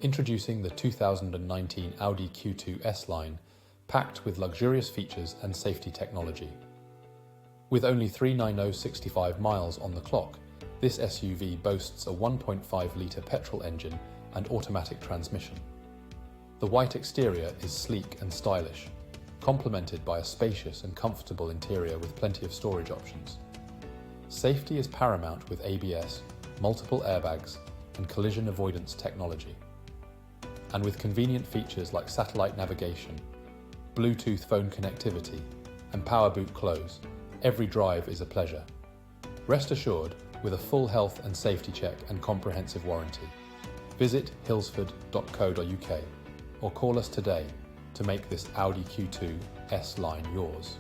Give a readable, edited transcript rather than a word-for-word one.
Introducing the 2019 Audi Q2 S line, packed with luxurious features and safety technology. With only 39065 miles on the clock, this SUV boasts a 1.5-litre petrol engine and automatic transmission. The white exterior is sleek and stylish, complemented by a spacious and comfortable interior with plenty of storage options. Safety is paramount with ABS, multiple airbags, and collision avoidance technology. And with convenient features like satellite navigation, Bluetooth phone connectivity, and power boot close, every drive is a pleasure. Rest assured, with a full health and safety check and comprehensive warranty. Visit hillsford.co.uk or call us today to make this Audi Q2 S line yours.